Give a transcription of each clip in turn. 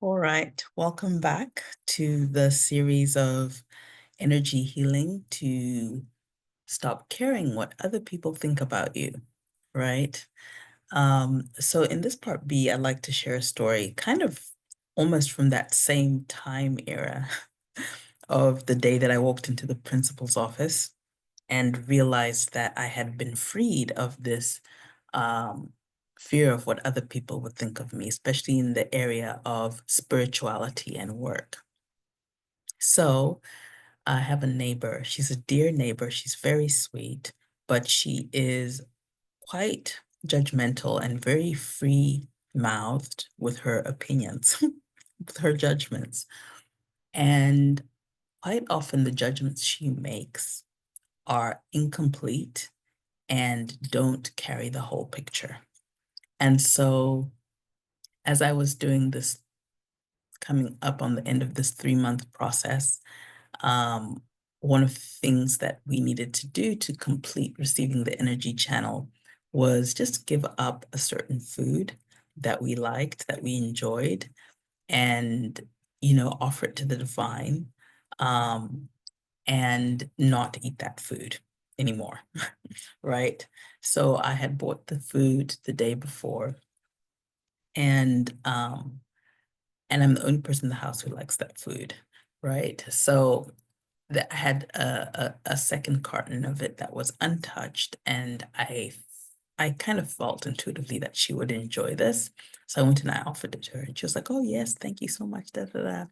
All right, welcome back to the series of energy healing to stop caring what other people think about you, right? So in this part B, I'd like to share a story kind of almost from that same time era of the day that I walked into the principal's office and realized that I had been freed of this um, fear of what other people would think of me, especially in the area of spirituality and work. So I have a neighbor. She's a dear neighbor. She's very sweet, but she is quite judgmental and very free-mouthed with her opinions, with her judgments. And quite often the judgments she makes are incomplete and don't carry the whole picture. And so as I was doing this, coming up on the end of this 3-month process, um, one of the things that we needed to do to complete receiving the energy channel was just give up a certain food that we liked, that we enjoyed, and, offer it to the divine, um, and not eat that food anymore, right? So I had bought the food the day before, and I'm the only person in the house who likes that food, right? So that I had a second carton of it that was untouched, and I kind of felt intuitively that she would enjoy this. So I went and I offered it to her, and she was like, "Oh yes, thank you so much." Da, da, da.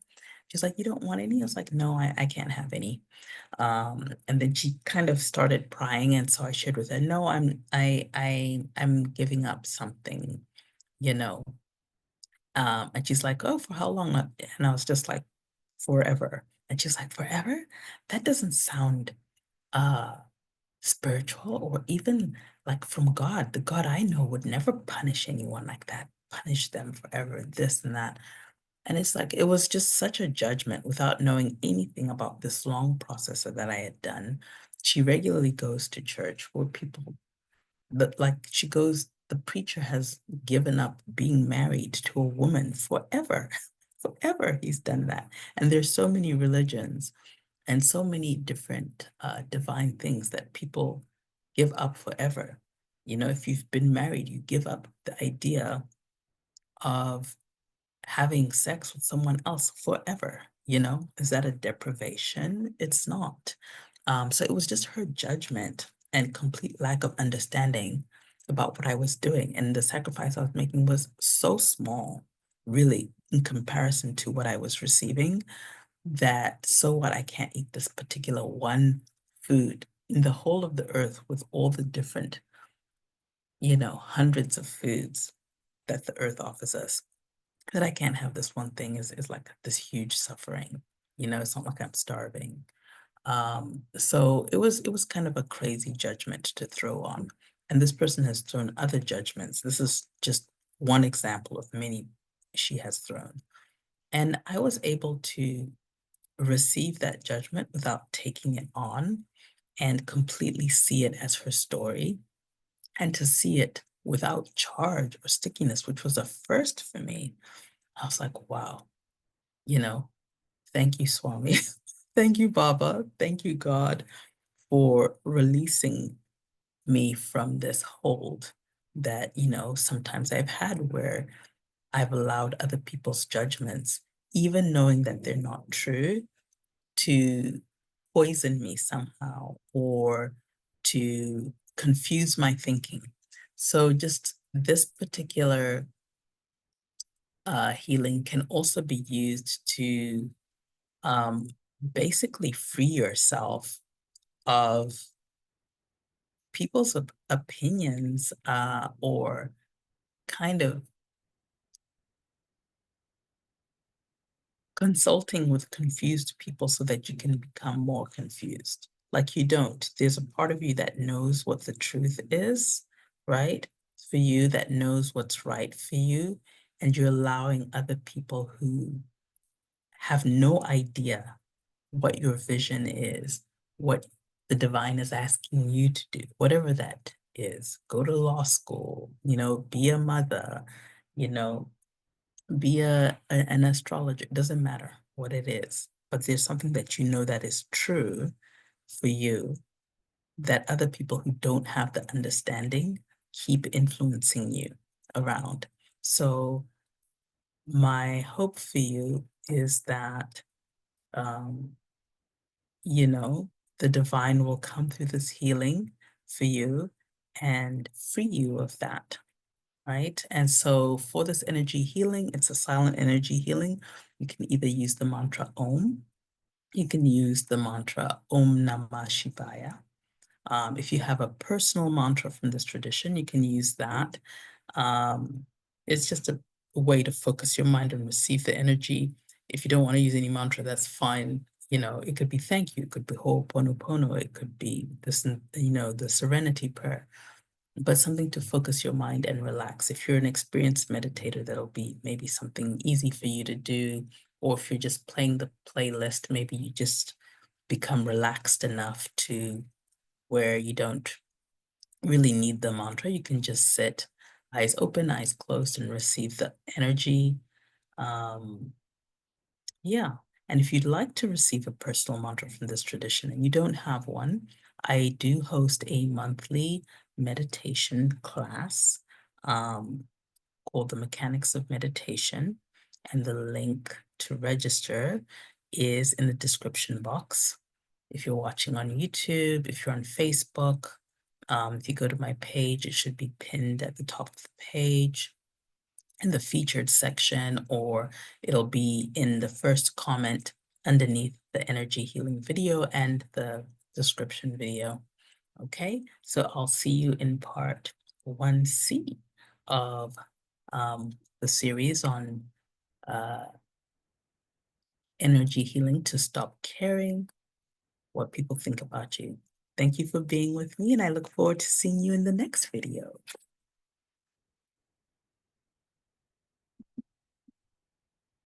She's like, "You don't want any?" I was like, "No, I can't have any." And then she kind of started prying, and so I shared with her, "No, I'm giving up something, you know." And she's like, "Oh, for how long?" And I was just like, "Forever." And she's like, "Forever? That doesn't sound uh spiritual or even like from God. The God I know would never punish anyone like that, punish them forever, this and that." And it's like it was just such a judgment without knowing anything about this long process that I had done. She regularly goes to church where people but like she goes, the preacher has given up being married to a woman forever. Forever he's done that. And there's so many religions and so many different divine things that people give up forever. If you've been married, you give up the idea of having sex with someone else forever. Is that a deprivation? It's not. So it was just her judgment and complete lack of understanding about what I was doing. And the sacrifice I was making was so small, really, in comparison to what I was receiving, that so what, I can't eat this particular one food in the whole of the earth with all the different, hundreds of foods that the earth offers us. That I can't have this one thing is like this huge suffering. It's not like I'm starving. So it was kind of a crazy judgment to throw on. And this person has thrown other judgments. This is just one example of many she has thrown. And I was able to receive that judgment without taking it on and completely see it as her story and to see it without charge or stickiness, which was a first for me. I was like, wow, you know, thank you, Swami. Thank you, Baba. Thank you, God, for releasing me from this hold that, sometimes I've had where I've allowed other people's judgments, even knowing that they're not true, to poison me somehow or to confuse my thinking. So just this particular healing can also be used to um, basically free yourself of people's opinions or kind of consulting with confused people so that you can become more confused. Like you don't. There's a part of you that knows what the truth is, right? For you, that knows what's right for you. And you're allowing other people who have no idea what your vision is, what the divine is asking you to do, whatever that is. Go to law school, be a mother, you know, Be an astrologer, it doesn't matter what it is, but there's something that you know that is true for you that other people who don't have the understanding keep influencing you around. So my hope for you is that, um, you know, the divine will come through this healing for you and free you of that, right? And so for this energy healing, it's a silent energy healing. You can either use the mantra Om, you can use the mantra Om Namah Shivaya. If you have a personal mantra from this tradition, you can use that. It's just a way to focus your mind and receive the energy. If you don't want to use any mantra, that's fine. You know, it could be thank you, it could be Ho'oponopono, it could be this, the serenity prayer, but something to focus your mind and relax. If you're an experienced meditator, that'll be maybe something easy for you to do. Or if you're just playing the playlist, maybe you just become relaxed enough to where you don't really need the mantra. You can just sit, eyes open, eyes closed, and receive the energy. Um, yeah. And if you'd like to receive a personal mantra from this tradition and you don't have one, I do host a monthly meditation class um, called The Mechanics of Meditation. And the link to register is in the description box. If you're watching on YouTube, if you're on Facebook, if you go to my page, it should be pinned at the top of the page in the featured section, or it'll be in the first comment underneath the energy healing video and the description video. Okay, so I'll see you in part 1C of the series on uh, energy healing to stop caring what people think about you. Thank you for being with me, and I look forward to seeing you in the next video.